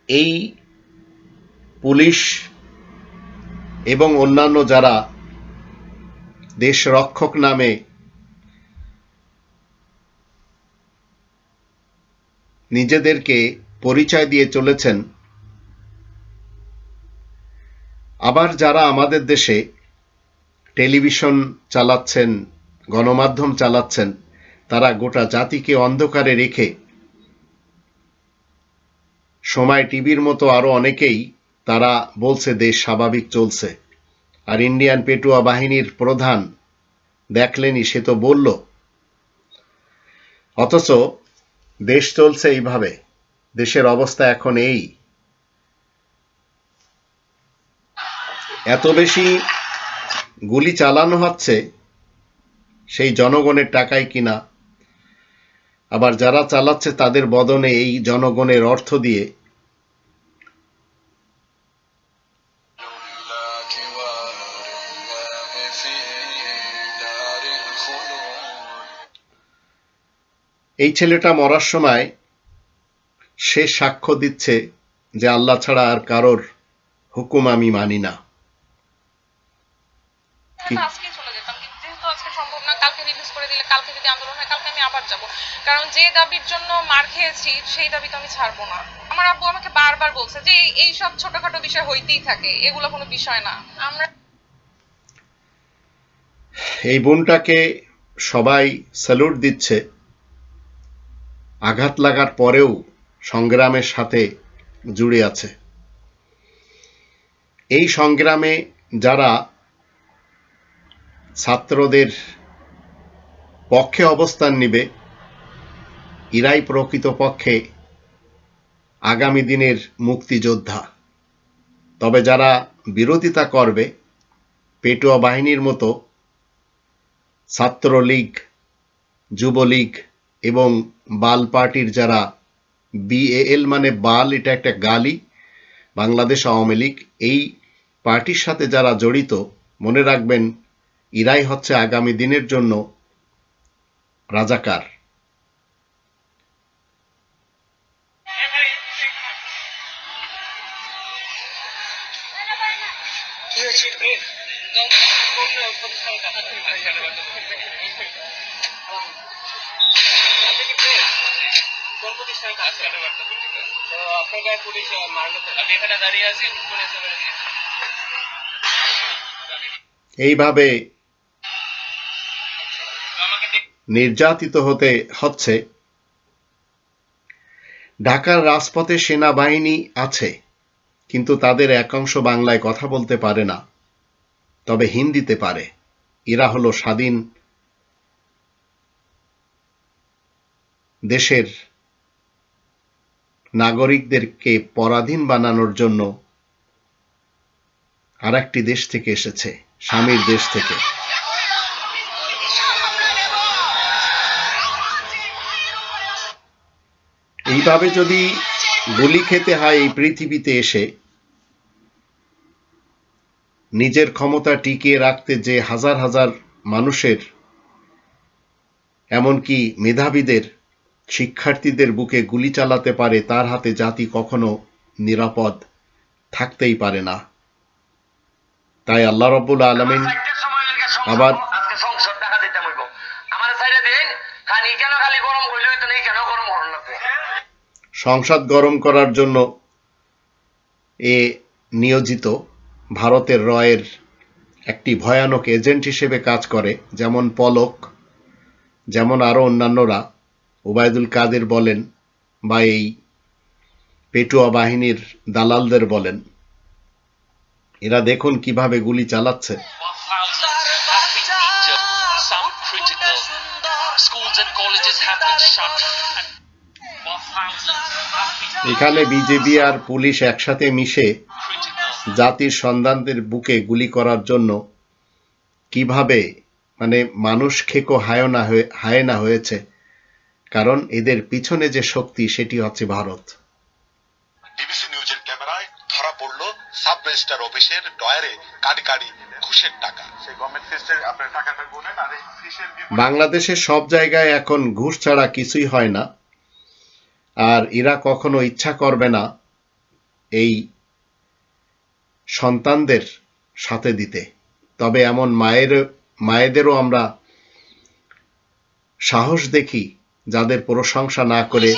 এই পুলিশ এবং অন্যান্য যারা দেশ রক্ষক নামে নিজেদেরকে পরিচয় দিয়ে চলেছেন, আবার যারা আমাদের দেশে টেলিভিশন চালাচ্ছেন, গণমাধ্যম চালাচ্ছেন, তারা গোটা জাতিকে অন্ধকারে রেখে, সময় টিভির মতো আরো অনেকেই তারা বলছে দেশ স্বাভাবিক চলছে। আর ইন্ডিয়ান পেটুয়া বাহিনীর প্রধান দেখলেনি, সে তো বলল। অথচ দেশ চলছে এইভাবে, দেশের অবস্থা এখন এই। এত বেশি গুলি চালানো হচ্ছে সেই জনগণের টাকায় কিনা, আবার যারা চালাচ্ছে তাদের বদনে এই জনগণের অর্থ দিয়ে এই ছেলেটা মরার সময় সে সাক্ষ্য দিচ্ছে যে আল্লাহ ছাড়া আর কারোর হুকুম আমি মানি না। আজকে চলে যেতাম, কিন্তু যেহেতু আজকে সম্ভব না, কালকে রিলিজ করে দিলে, কালকে যদি আন্দোলন হয়, কালকে আমি আবার যাব, কারণ যে দাবির জন্য মার খেয়েছি সেই দাবি তো আমি ছাড়বো না। আমার আব্বু আমাকে বারবার বলছে যে এই সব ছোটখাটো বিষয় হইতেই থাকে, এগুলো কোনো বিষয় না। আমরা এই বোনটাকে সবাই স্যালুট দিচ্ছে, আঘাত লাগার পরেও সংগ্রামের সাথে জুড়ে আছে। এই সংগ্রামে যারা ছাত্রদের পক্ষে অবস্থান নিবে এরাই প্রকৃতপক্ষে আগামী দিনের মুক্তিযোদ্ধা। তবে যারা বিরোধিতা করবে পেটুয়া বাহিনীর মতো ছাত্রলীগ, যুবলীগ এবং বাল পার্টির যারা BAL মানে বাল, এটা একটা গালি, বাংলাদেশ আওয়ামী লীগ, এই পার্টির সাথে যারা জড়িত মনে রাখবেন এরাই হচ্ছে আগামী দিনের জন্য রাজাকার। এইভাবে নির্যাতিত হতে হচ্ছে। ঢাকার রাজপথে সেনাবাহিনী আছে, কিন্তু তাদের একাংশ বাংলায় কথা বলতে পারে না, তবে হিন্দিতে পারে। এরা হলো স্বাধীন দেশের নাগরিকদেরকে পরাধীন বানানোর জন্য আরেকটি দেশ থেকে এসেছে, স্বামীর দেশ থেকে। এইভাবে যদি গুলি খেতে হয় এই পৃথিবীতে এসে, নিজের ক্ষমতা টিকিয়ে রাখতে যে হাজার হাজার মানুষের, এমনকি মেধাবীদের, শিক্ষার্থীদের বুকে গুলি চালাতে পারে, তার হাতে জাতি কখনো নিরাপদ থাকতেই পারে না। তাই আল্লাহ রাব্বুল আলামিন আবার সংসদ গরম করার জন্য নিয়োজিত ভারতের রয়ের একটি ভয়ানক এজেন্ট হিসেবে কাজ করে, যেমন পলক, যেমন আরো অন্যান্যরা, ওবায়দুল কাদের বলেন বা এই পেটুয়া বাহিনীর দালালদের বলেন, এরা দেখুন কিভাবে গুলি চালাচ্ছে। এখানে বিজেপি আর পুলিশ একসাথে মিশে জাতির সন্তানদের বুকে গুলি করার জন্য কিভাবে মানে মানুষ খেকো হায়না হয়েছে, কারণ এদের পিছনে যে শক্তি সেটি হচ্ছে ভারত। ডিবিসি নিউজের ক্যামেরায় ধরা পড়লো সাব রেজিস্ট্রার অফিসের ডয়ারে কাড়ি কাড়ি ঘুষের টাকা। সেই গভর্নমেন্ট ফিস্টের আপনার টাকাটা গুনেন আর এই ফিশের বাংলাদেশের সব জায়গায় এখন ঘুষ ছাড়া কিছুই হয় না, আর এরা কখনো ইচ্ছা করবে না এই সন্তানদের সাথে দিতে। তবে এমন মায়েদেরও আমরা সাহস দেখি যাদের প্রশংসা না করে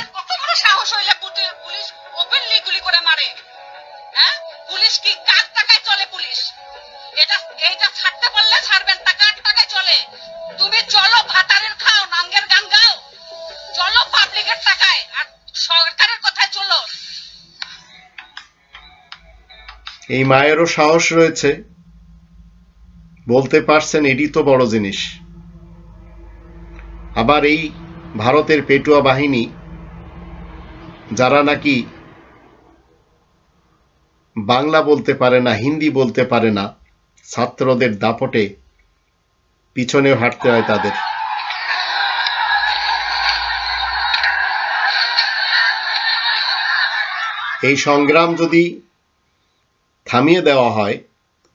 এই মায়েরও সাহস রয়েছে, বলতে পারছেন, এটি তো বড় জিনিস। আবার এই ভারতের পেটুয়া বাহিনী যারা নাকি বাংলা বলতে পারে না, হিন্দি বলতে পারে না, ছাত্রদের দাপটে পিছনেও হাঁটতে হয় তাদের। এই সংগ্রাম যদি থামিয়ে দেওয়া হয়,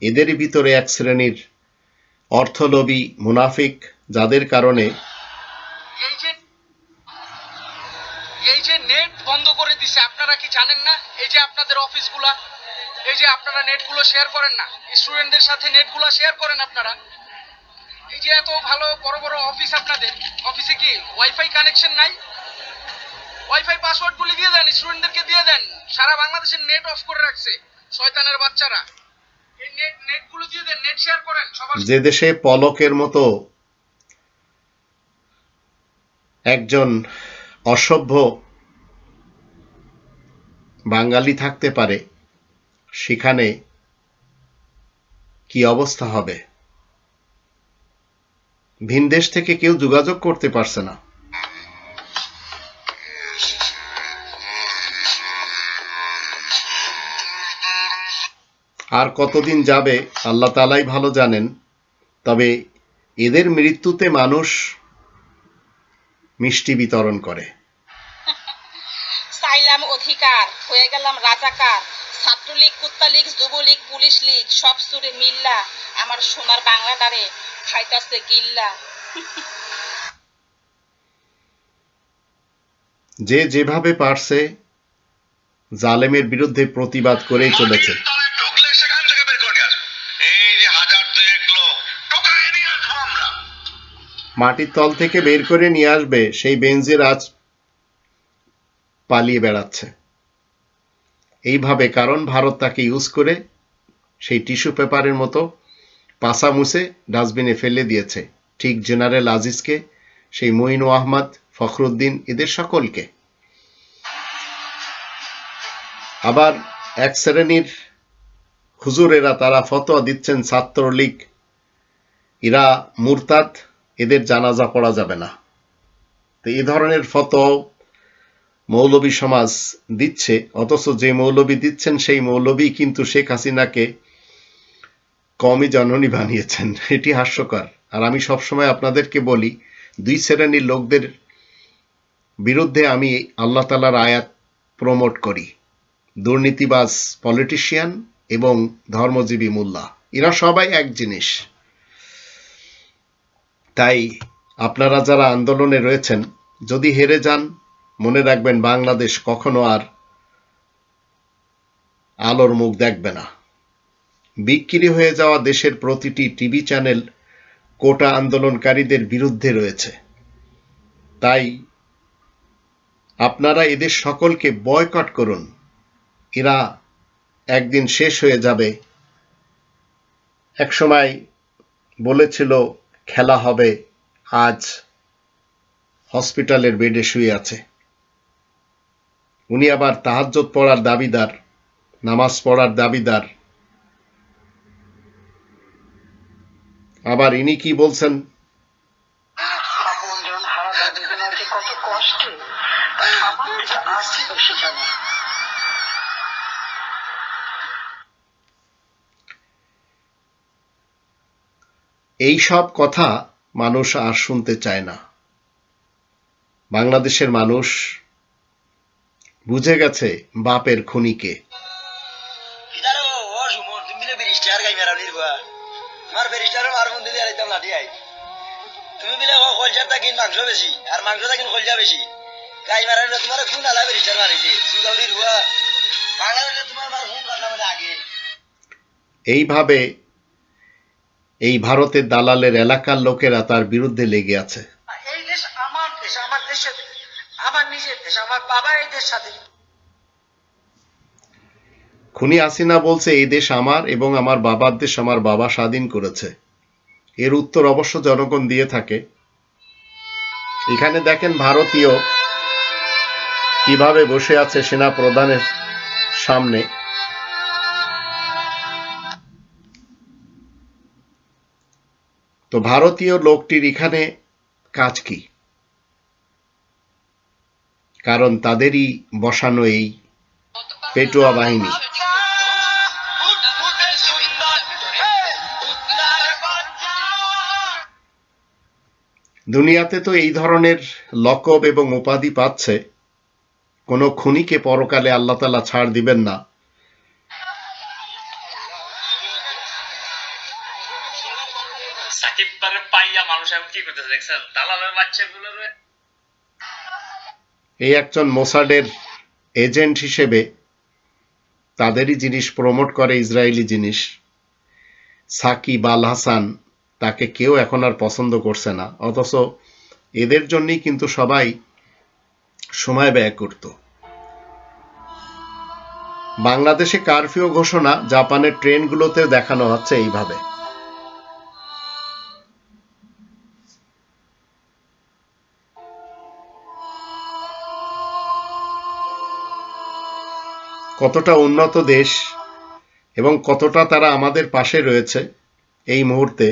এদের ভিতরে এক শ্রেণীর অর্থলোভী মুনাফিক, যাদের কারণে এই যে নেট বন্ধ করে দিছে, আপনারা কি জানেন না? এই যে আপনাদের অফিসগুলা, এই যে আপনারা নেটগুলো শেয়ার করেন না, স্টুডেন্টদের সাথে নেটগুলো শেয়ার করেন আপনারা। এই যে এত ভালো বড় বড় অফিস, আপনাদের অফিসে কি ওয়াইফাই কানেকশন নাই? ওয়াইফাই পাসওয়ার্ড গুলি দিয়ে দেন, স্টুডেন্টদেরকে দিয়ে দেন। সারা বাংলাদেশের নেট অফ করে রাখছে শয়তানের বাচ্চারা। এই নেটগুলো দিয়ে দেন, নেট শেয়ার করেন সবার। যে দেশে পলকের মতো একজন অসভ্য বাঙালি থাকতে পারে, সেখানে কি অবস্থা হবে। ভিনদেশ থেকে কেউ যোগাযোগ করতে পারছে না। আর কতদিন যাবে আল্লাহ তাআলাই ভালো জানেন। তবে এদের মৃত্যুতে মানুষ মিষ্টি বিতরণ করে। চাইলাম অধিকার, হয়ে গেলাম রাজাকার। ছাত্রলীগ, কুত্তালীগ, যুবলীগ, পুলিশ লীগ সব চুরে মিল্লা আমার সোনার বাংলাটারে খাইতাছে গিল্লা। যে যেভাবে পারছে জালেমের বিরুদ্ধে প্রতিবাদ করেই চলেছে। মাটির তল থেকে বের করে নিয়ে আসবে সেই বেনজির আজ পালিয়ে বেড়াচ্ছে এইভাবে, কারণ ভারত তাকে ইউজ করে সেই টিস্যু পেপারের মতো পাশা মুছে ডাস্টবিনে ফেলে দিয়েছে, ঠিক জেনারেল আজিজকে, সেই মঈন আহমদ, ফখরুদ্দিন, এদের সকলকে। আবার এক শ্রেণীর হুজুরেরা তারা ফতোয়া দিচ্ছেন ছাত্রলীগ এরা মুরতাদ, এদের জানাজা পড়া যাবে না। তো এই ধরনের ফতোয়াও মৌলবী সমাজ দিচ্ছে, অথচ যে মৌলবী দিচ্ছেন সেই মৌলবী কিন্তু শেখ হাসিনাকে কওমি জননী বানিয়েছেন। এটি হাস্যকর। আর আমি সবসময় আপনাদেরকে বলি, দুই শ্রেণীর লোকদের বিরুদ্ধে আমি আল্লাহ তাআলার আয়াত প্রমোট করি, দুর্নীতিবাজ পলিটিশিয়ান এবং ধর্মজীবী মোল্লা, এরা সবাই এক জিনিস। তাই আপনারা যারা আন্দোলনে রয়েছেন, যদি হেরে যান মনে রাখবেন বাংলাদেশ কখনো আর আলোর মুখ দেখবে না। বিক্রি হয়ে যাওয়া দেশের প্রতিটি টিভি চ্যানেল কোটা আন্দোলনকারীদের বিরুদ্ধে রয়েছে। তাই আপনারা এদের সকলকে বয়কট করুন, এরা একদিন শেষ হয়ে যাবে। একসময় বলেছিল খেলা হবে, আজ হসপিটালের বেডে শুয়ে আছে। উনি আবার তাহাজ্জুদ পড়ার দাবিদার, নামাজ পড়ার দাবিদার। আবার ইনি কি বলছেন, এই সব কথা মানুষ আর শুনতে চায় না। বাংলাদেশের মানুষ বুঝে গেছে বাপের খুনিকে। তুমি বিলে কলজার থাকি মাংস বেশি আর মাংস থাকি কলজা বেশি, গাই মারার তোমার খুন আলা বেরিস্টার মারিছে সুদাউরি রুয়া বাংলাদেশে তোমার মার খুন কাটা মানে আগে। এইভাবে এই ভারতের দালালের এলাকার লোকেরা তার বিরুদ্ধে লেগে আছে। এই দেশ আমার দেশ, আমার দেশের, আমার নিজের দেশ, আমার বাবা এই দেশ স্বাধীন। খুনি হাসিনা বলছে এই দেশ আমার এবং আমার বাবার দেশ, আমার বাবা স্বাধীন করেছে। এর উত্তর অবশ্য জনগণ দিয়ে থাকে। এখানে দেখেন ভারতীয় কিভাবে বসে আছে সেনা প্রধানের সামনে। তো ভারতীয় লোকটির এখানে কাজ কি? কারণ তাদেরই বসানো এই পেটুয়া বাহিনী। দুনিয়াতে তো এই ধরনের লকব এবং উপাধি পাচ্ছে, কোন খুনিকে পরকালে আল্লাহ তাআলা ছাড় দিবেন না। সাকিব পারে পাইয়া মানুষ এখন কি করতেছে দেখছেন, দালালের বাচ্চাগুলো। এই একজন মোসাডের এজেন্ট হিসেবে তাদেরই জিনিস প্রমোট করে, ইসরায়েলি জিনিস। সাকিব আল হাসান, তাকে কেউ এখন আর পছন্দ করছে না, অথচ এদের জন্যই কিন্তু সবাই সময় ব্যয় করত। বাংলাদেশে কারফিউ ঘোষণা জাপানের ট্রেনগুলোতে দেখানো হচ্ছে এইভাবে। কতটা উন্নত দেশ এবং কতটা তারা আমাদের পাশে রয়েছে এই মুহূর্তে,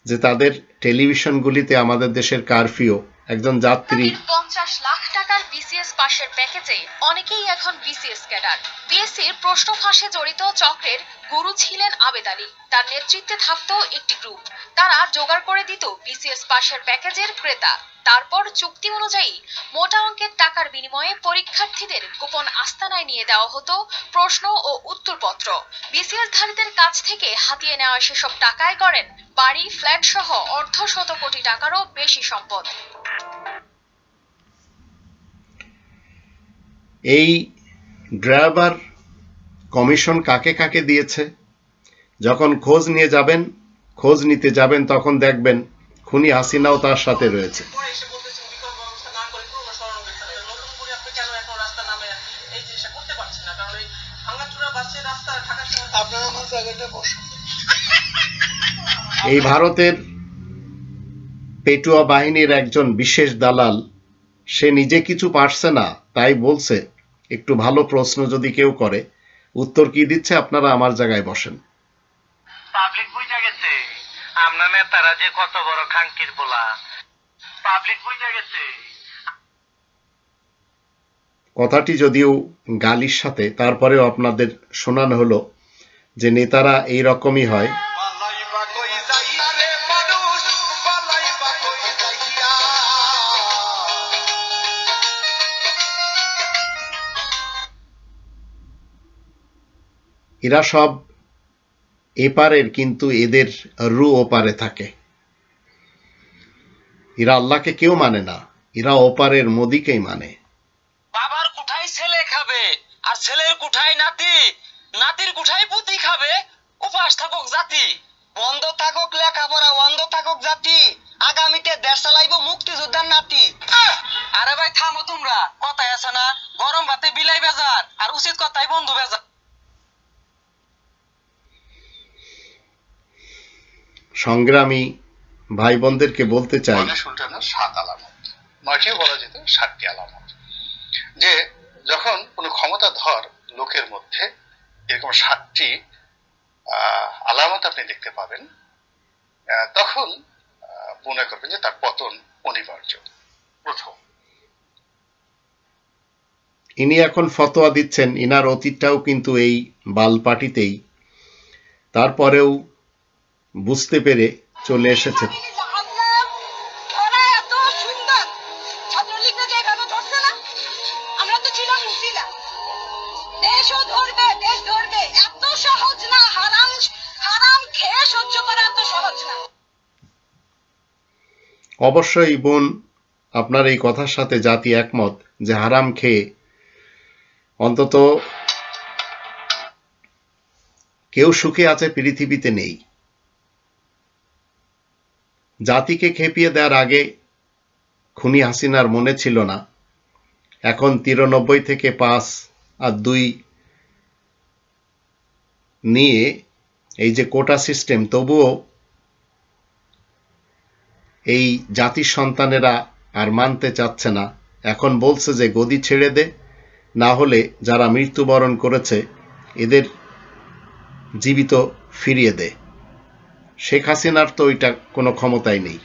যে তাদের টেলিভিশনগুলিতে আমাদের দেশের কারফিউ, একজন যাত্রী 50 লাখ টাকার বিসিএস পাশের প্যাকেজে অনেকেই এখন বিসিএস ক্যাডার। পিএসসির প্রশ্ন ফাঁসে জড়িত চক্রের গুরু ছিলেন আবেদ আলী। তার নেতৃত্বে থাকতো একটি গ্রুপ, তারা জোগাড় করে দিত বিসিএস পাশের প্যাকেজের ক্রেতা। তারপর চুক্তি অনুযায়ী মোটা অঙ্কের টাকার বিনিময়ে পরীক্ষার্থীদের গোপন আস্তানায় নিয়ে দেওয়া হতো প্রশ্ন ও উত্তরপত্র। বিসিএস ধারীদের কাছ থেকে হাতিয়ে নেওয়া সেসব টাকায় করেন বাড়ি, ফ্ল্যাট সহ অর্ধ শত কোটি টাকারও বেশি সম্পদ। এই ড্রাইভার কমিশন কাকে কাকে দিয়েছে? যখন খোঁজ নিতে যাবেন তখন দেখবেন খুনি হাসিনাও তার সাথে রয়েছে। এই ভারতের পেটুয়া বাহিনীর একজন বিশেষ দালাল, সে নিজে কিছু পারছে না, তাই বলছে একটু ভালো প্রশ্ন যদি কেউ করে, উত্তর কি দিচ্ছে, আপনারা আমার জায়গায় বসেন। পাবলিক বুঝা গেছে আমরা নেতারা যে কত বড় খাঙ্কির পোলা, পাবলিক বুঝা গেছে। কথাটি যদিও গালির সাথে, তারপরেও আপনাদের শোনানো হলো যে নেতারা এই রকমই হয়। এরা সব এপারের, কিন্তু এদের রু ওপারে থাকে। এরা আল্লাহকে কেউ মানে না, এরা ওপারের মোদিকেই মানে। বাবার কুঠাই ছেলে খাবে, আর ছেলের কুঠাই নাতি, নাতির কুঠাই পুতি খাবে। উপাস থাকুক জাতি, বন্ধ থাকুক লেখাপড়া, বন্ধ থাকুক জাতি, আগামীতে দেশ চালাইব মুক্তিযোদ্ধার নাতি। আরে ভাই থামো তোমরা, কথাই আছে না, গরম ভাতে বিলাই বেজার, আর উচিত কথাই বন্ধু বেজার। সংগ্রামী ভাই বোনদেরকে বলতে চাই, সুলতানের 7 আলামত, 9টিও বলা যেত 7টি আলামত, যে যখন কোনো ক্ষমতাধর লোকের মধ্যে এরকম 7টি আলামত আপনি দেখতে পাবেন, তখন মনে করবেন যে তার পতন অনিবার্য। প্রথম, ইনি এখন ফতোয়া দিচ্ছেন, ইনার অতীতটাও কিন্তু এই বালপাটিতেই, তারপরেও বুঝতে পেরে চলে এসেছেন। অবশ্যই বোন, আপনার এই কথার সাথে জাতি একমত যে হারাম খেয়ে অন্তত কেউ সুখে আছে পৃথিবীতে নেই। জাতিকে খেপিয়ে দেওয়ার আগে খুনি হাসিনার মনে ছিল না, এখন 93 থেকে 5 আর 2 নিয়ে এই যে কোটা সিস্টেম, তবুও এই জাতির সন্তানেরা আর মানতে চাচ্ছে না। এখন বলছে যে গদি ছেড়ে দে, না হলে যারা মৃত্যুবরণ করেছে এদের জীবিত ফিরিয়ে দে। শেখ হাসিনার তো ওইটা কোনো ক্ষমতাই নেই।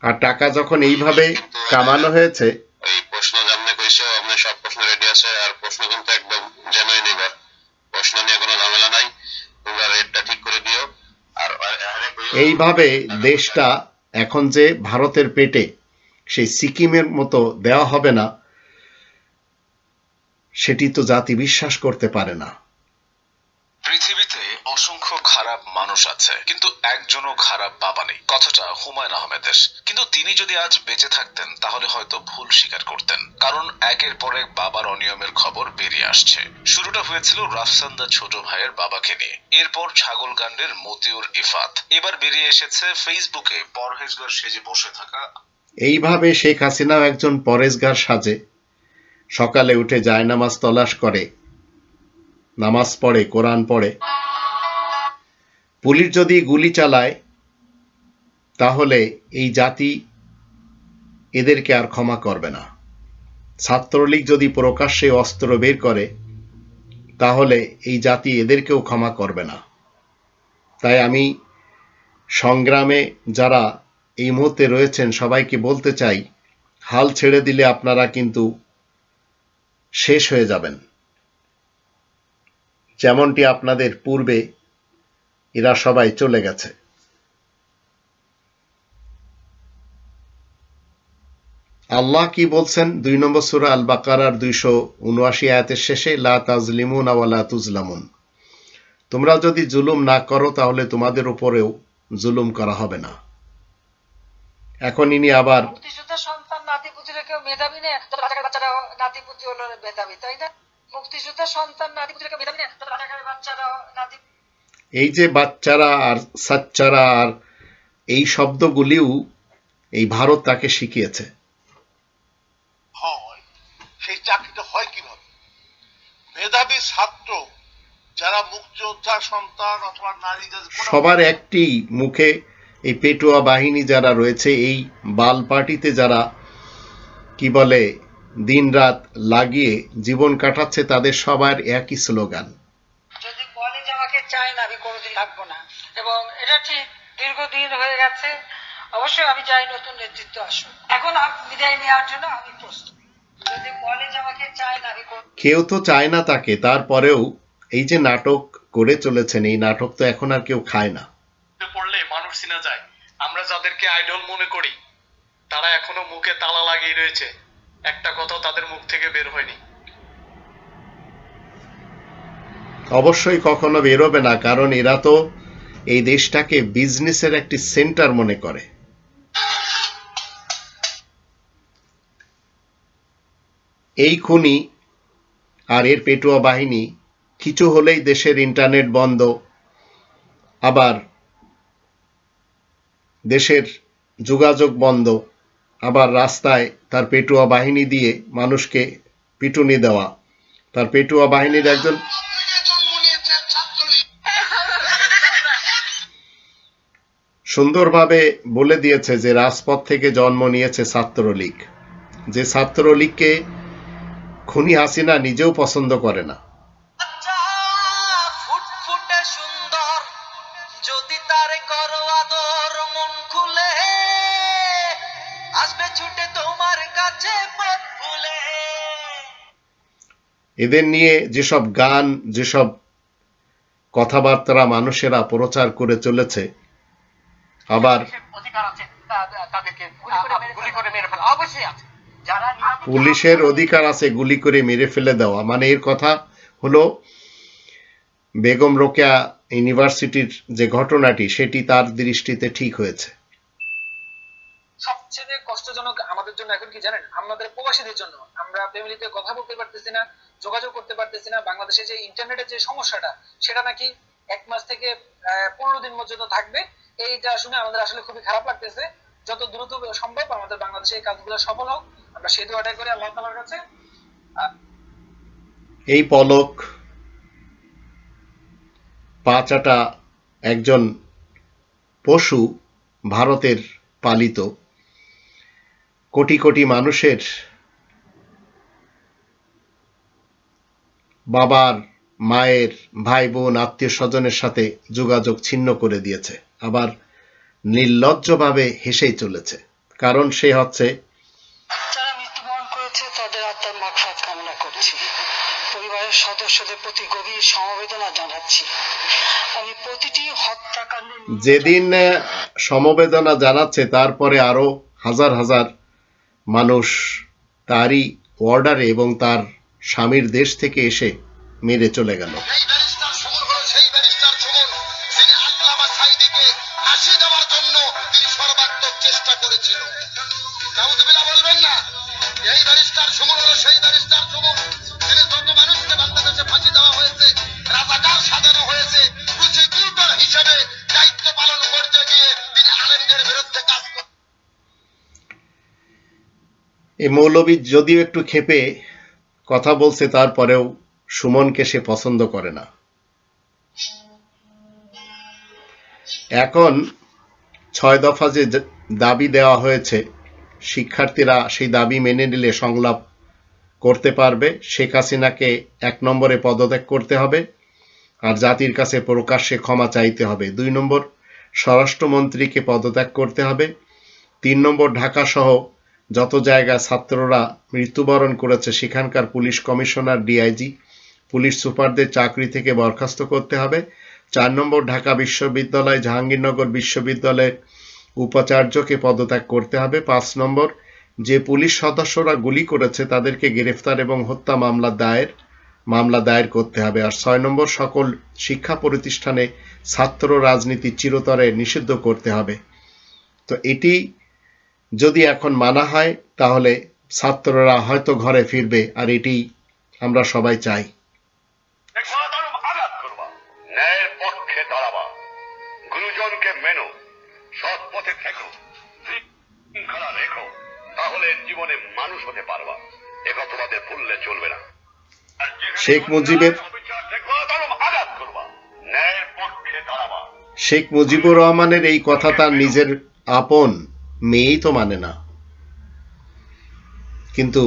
আর টাকা যখন এইভাবে কামানো হয়েছে, এই প্রশ্ন জানলে কইছো আপনি সব প্রশ্ন রেডি আছে, আর প্রশ্ন কিন্তু একদম জেনুইন এবার, প্রশ্ন নিয়ে কোনো ঝামেলা নাই, তোমরা রেটটা ঠিক করে দিও। আর এইভাবে দেশটা এখন যে ভারতের পেটে সেই সিকিমের মতো দেওয়া হবে না, সেটি তো জাতি বিশ্বাস করতে পারে না। পৃথিবীতে অসংখ্য খারাপ মানুষ আছে, কিন্তু একজনও খারাপ বাবা নেই। কথাটা হুমায়ুন আহমেদের, কিন্তু তিনি যদি আজ বেঁচে থাকতেন তাহলে হয়তো ভুল স্বীকার করতেন, কারণ একের পর এক বাবার অনিয়মের খবর বেরিয়ে আসছে। শুরুটা হয়েছিল রাফসানদার ছোট ভাইয়ের বাবাকে নিয়ে, এরপর ছাগলকাণ্ডের মতিউর ইফাত, এবার বেরিয়ে এসেছে ফেসবুকে পরহেজগার সেজে বসে থাকা। এইভাবে শেখ হাসিনাও একজন পরেজগার সাজে, সকালে উঠে জায়নামাজ তলাশ করে, নামাজ পড়ে, কোরআন পড়ে। পুলিশ যদি গুলি চালায় তাহলে এই জাতি এদেরকে আর ক্ষমা করবে না। ছাত্রলীগ যদি প্রকাশ্যে অস্ত্র বের করে তাহলে এই জাতি এদেরকেও ক্ষমা করবে না। তাই আমি সংগ্রামে যারা এই মুহূর্তে রয়েছেন সবাইকে বলতে চাই, হাল ছেড়ে দিলে আপনারা কিন্তু শেষ হয়ে যাবেন, যেমনটি আপনাদের পূর্বে এরা সবাই চলে গেছে। আল্লাহ কি বলছেন 2 নম্বর সূরা আল বাকারার 279 আয়াতের শেষে, লা তাজলিমুনা ওয়া লা তুজলামুন, তোমরা যদি জুলুম না করো তাহলে তোমাদের উপরেও জুলুম করা হবে না। এখন ইনি আবার মুক্তিযোদ্ধা সন্তান নাতিপুতিরা কেউ মেধাবী না, তো রাজাকার বাচ্চারা নাতিপুতি হলো মেধাবী, তাই না? মুক্তিযোদ্ধা সন্তান নাতিপুতিরা কেউ মেধাবী না, তো রাজাকার বাচ্চারা নাতি, এই যে বাচ্চারা আর সাচ্চারা আর এই শব্দগুলিও এই ভারত তাকে শিখিয়েছে। সেই চাকরিটা হয় কিভাবে? মেধাবী ছাত্র যারা মুক্তিযোদ্ধা সন্তান অথবা নারীদের সবার একটি মুখে এই পেটুয়া বাহিনী যারা রয়েছে, এই বাল পার্টিতে যারা কি বলে দিনরাত লাগিয়ে জীবন কাটাচ্ছে, তাদের সবার একই স্লোগান, যদি বলে যে আমাকে চায় না আমি কোনোদিন থাকবো না। এবং এটা ঠিক দীর্ঘদিন হয়ে গেছে। অবশ্যই আমি চাই নতুন নেতৃত্ব আসুক। এখন বিদায় নেওয়ার জন্য আমি প্রস্তুত। যদি বলে যে আমাকে চায় না আমি, কেউ তো চায় না তাকে, তারপরেও এই যে নাটক করে চলেছেন, এই নাটক তো এখন আর কেউ খায় না। পড়লে মানুষ চিনা যায়। আমরা যাদেরকে আইডল মনে করি তারা এখনো মুখে তালা লাগিয়ে রয়েছে, একটা কথা তাদের মুখ থেকে বের হয়নি। অবশ্যই কখনো বেরোবে না, কারণ এরা তো এই দেশটাকে বিজনেসের একটি সেন্টার মনে করে। এই খুনি আর এর পেটুয়া বাহিনী কিছু হলেই দেশের ইন্টারনেট বন্ধ, আবার দেশের যোগাযোগ বন্ধ, আবার রাস্তায় তার পেটুয়া বাহিনী দিয়ে মানুষকে পিটুনি দেওয়া। তার পেটুয়া বাহিনীর একজন সুন্দরভাবে বলে দিয়েছে যে রাজপথ থেকে জন্ম নিয়েছে ছাত্রলীগ, যে ছাত্রলীগকে খুনি হাসিনা নিজেও পছন্দ করে না। ফুটফুটে সুন্দর যদি তারে করো আদর, মন খুলে আসবে ছুটে তোমার কাছে পথ ভুলে। এদের নিয়ে যেসব গান, যেসব কথাবার্তা মানুষেরা প্রচার করে চলেছে, আবার পুলিশের অধিকার আছে গুলি করে মেরে ফেলে দেওয়া, মানে এর কথা হলো বেগম রোকেয়া ইউনিভার্সিটির যে ঘটনাটি সেটি তার দৃষ্টিতে ঠিক হয়েছে। সবচেয়ে কষ্টজনক আমাদের জন্য এখন কি জানেন? আমাদের প্রবাসীদের জন্য। আমরা ফ্যামিলিতে কথা বলতে পারতেছি না, যোগাযোগ করতে পারতেছি না। বাংলাদেশে যে ইন্টারনেটের যে সমস্যাটা, সেটা নাকি 1 মাস থেকে 15 দিন পর্যন্ত থাকবে। এইটা শুনে আমাদের আসলে খুবই খারাপ লাগতেছে। যত দ্রুত সম্ভব আমাদের বাংলাদেশে এই কাজগুলো সফল হোক, আমরা সেই দোয়াটাই করি আল্লাহ তাআলার কাছে। এই পলক পাঁচাটা একজন পশু, ভারতের পালিত, কোটি কোটি মানুষের বাবার, মায়ের, ভাই বোন, আত্মীয় স্বজনের সাথে যোগাযোগ ছিন্ন করে দিয়েছে, আবার নির্লজ্জভাবে হেসেই চলেছে। কারণ সে হচ্ছে যারা মৃত্যুবরণ করেছে তাদের আত্মার মাগফিরাত কামনা করছি। পরিবারের সদস্যদের প্রতি গভীর সমবেদনা জানাচ্ছি। আমি প্রতিটি হত্যাকাণ্ডের যেদিন সমবেদনা জানাচ্ছে, তারপরে আরো হাজার হাজার মানুষ তারই অর্ডারে এবং তার স্বামীর দেশ থেকে এসে মেরে চলে গেল। এই মৌলবী যদিও একটু ক্ষেপে কথা বলছে, তারপরেও সুমনকে সে পছন্দ করে না। এখন 6 দফা যে দাবি দেওয়া হয়েছে, শিক্ষার্থীরা সেই দাবি মেনে নিলে সংলাপ করতে পারবে শেখ হাসিনাকে 1 নম্বরে পদত্যাগ করতে হবে আর জাতির কাছে প্রকাশ্যে ক্ষমা চাইতে হবে। 2 নম্বর স্বরাষ্ট্রমন্ত্রীকে পদত্যাগ করতে হবে। 3 নম্বর ঢাকা সহ যত জায়গায় ছাত্ররা মৃত্যুবরণ করেছে সেখানকার পুলিশ কমিশনার, ডিআইজি, পুলিশ সুপারদের চাকরি থেকে বরখাস্ত করতে হবে। 4 নম্বর ঢাকা বিশ্ববিদ্যালয়, জাহাঙ্গীরনগর বিশ্ববিদ্যালয়ের উপাচার্যকে পদত্যাগ করতে হবে। 5 নম্বর যে পুলিশ সদস্যরা গুলি করেছে তাদেরকে গ্রেফতার এবং হত্যা মামলা দায়ের করতে হবে। আর 6 নম্বর সকল শিক্ষা প্রতিষ্ঠানে ছাত্র রাজনীতি চিরতরে নিষিদ্ধ করতে হবে। তো এটি যদি এখন মানা হয় তাহলে ছাত্ররা হয়তো ঘরে ফিরবে, আর এটি আমরা সবাই চাই। ন্যায়ের পক্ষে দাঁড়াবা, গুরুজনকে মেনো, সৎ পথে থেকো, শৃঙ্খলা রেখো, তাহলে জীবনে মানুষ হতে পারবা। একথা তোমাদের ভুললে চলবে না। শেখ মুজিবুর রহমানের এই কথা তার নিজের আপন মেয়েই তো মানে না, কিন্তু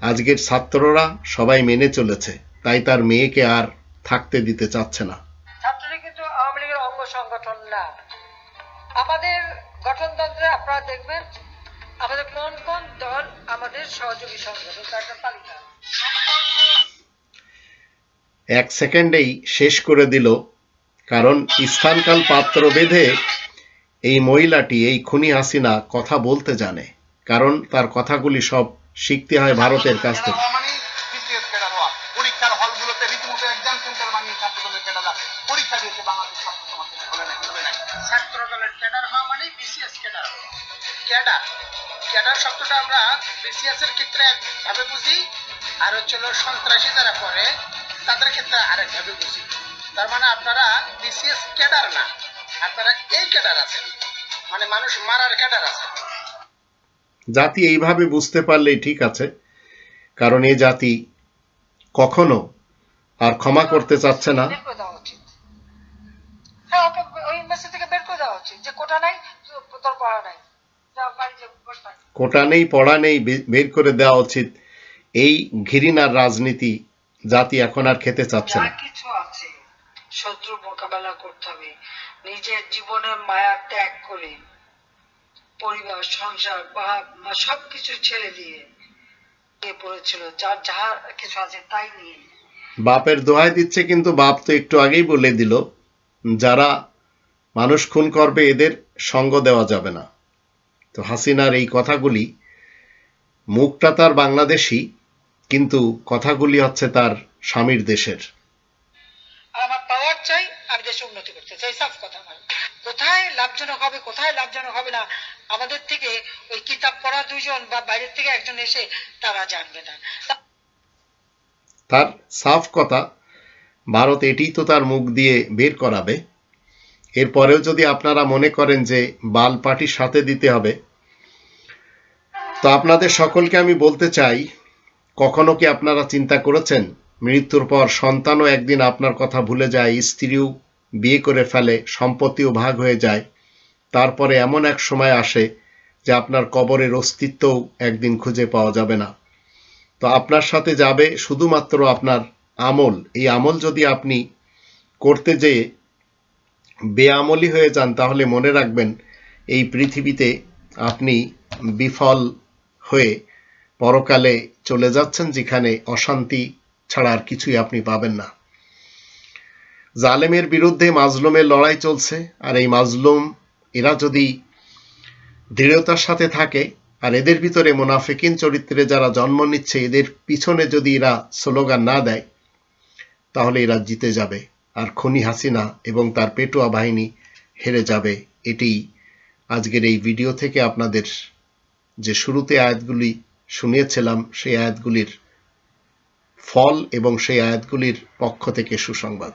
আজকের ছাত্ররা সবাই মেনে চলেছে, তাই তার মেয়েকে আর থাকতে দিতে চাচ্ছে না। ছাত্রলীগ কিন্তু আওয়ামী লীগের অঙ্গ সংগঠন না। আমাদের গঠনতন্ত্রে আপনারা দেখবেন আমাদের কোন কোন দল আমাদের সহযোগী সংগঠন, তার একটা তালিকা 1 সেকেন্ডেই শেষ করে দিল। কারণ স্থানকাল পাত্র বেঁধে এই মহিলাটি, এই খুনি হাসিনা কথা বলতে জানে, কারণ তার কথাগুলি সব শিখতে হয় ভারতের কাছ থেকে। পরীক্ষার হলগুলোতে রীতিমতো এক্সাম সেন্টার বানিয়ে ছাত্রদলের ক্যাডাররা পরীক্ষা দিয়েছে। বাংলাদেশ ছাত্র সমাজকে ছাত্র দলের ক্যাডার হওয়া মানে বিসিএস ক্যাডার। ক্যাডার শব্দটা আমরা বিসিএস এর ক্ষেত্রে একভাবে বুঝি, আর হচ্ছিল সন্ত্রাসী যারা করে তাদের ক্ষেত্রে আরেক ভাবে বুঝি। তার মানে আপনারা বিসিএস ক্যাডার না, আপনারা এই ক্যাডার আছেন, মানে মানুষ মারার ক্যাডার আছে। জাতি এইভাবে বুঝতে পারলেই ঠিক আছে, কারণ এই জাতি কখনো আর ক্ষমা করতে চাচ্ছে না। কোটা নেই, পড়া নেই, বের করে দেওয়া উচিত। এই ঘৃণার রাজনীতি জাতি এখন আর খেতে চাচ্ছে না। কিছু আছে শত্রু মোকাবেলা করতে হবে, নিজের জীবনের মায়া ত্যাগ করে পরিবার, সংসার বা সবকিছু ছেড়ে দিয়ে পড়েছিল, যার যাহা কিছু আছে তাই নিয়ে বাপের দোহাই দিচ্ছে, কিন্তু বাপ তো একটু আগেই বলে দিল যারা মানুষ খুন করবে এদের সঙ্গ দেওয়া যাবে না। তো হাসিনার এই কথাগুলি, মুখটা তার বাংলাদেশি, কিন্তু কথাগুলি হচ্ছে তার স্বামীর দেশের। আমার পাওয়ার চাই, আমি দেশে উন্নতি করতে চাই, সাফ কথা। কোথায় লাভজনক হবে কোথায় লাভজনক হবে না আমাদের থেকে ওই কিতাব পড়া 2 জন বা বাইরের থেকে একজন এসে তারা জানবে না। তার সাফ কথা, ভারত এটি তো তার মুখ দিয়ে বের করাবে। এরপরেও যদি আপনারা মনে করেন যে বাল পার্টির সাথে দিতে হবে, তো আপনাদের সকলকে আমি বলতে চাই, কখনো কি আপনারা চিন্তা করেছেন মৃত্যুর পর সন্তানও একদিন আপনার কথা ভুলে যায়, স্ত্রীও বিয়ে করে ফেলে, সম্পত্তিও ভাগ হয়ে যায়, তারপরে এমন এক সময় আসে যে আপনার কবরের অস্তিত্বও একদিন খুঁজে পাওয়া যাবে না। তো আপনার সাথে যাবে শুধুমাত্র আপনার আমল। এই আমল যদি আপনি করতে যেয়ে বেআমলি হয়ে যান, তাহলে মনে রাখবেন এই পৃথিবীতে আপনি বিফল হয়ে পরকালে চলে যাচ্ছেন, যেখানে অশান্তি ছাড়া আর কিছুই আপনি পাবেন না। জালেমের বিরুদ্ধে মাজলুমের লড়াই চলছে, আর এই মাজলুম এরা যদি দৃঢ়তার সাথে থাকে, আর এদের ভিতরে মুনাফিকিন চরিত্রে যারা জন্ম নিচ্ছে, এদের পিছনে যদি এরা স্লোগান না দেয়, তাহলে এরা জিতে যাবে, আর খুনি হাসিনা এবং তার পেটুয়া বাহিনী হেরে যাবে। এটি আজকের এই ভিডিও থেকে আপনাদের যে শুরুতে আয়াতগুলি শুনিয়েছিলাম, সেই আয়াতগুলির ফল এবং সেই আয়াতগুলির পক্ষ থেকে সুসংবাদ।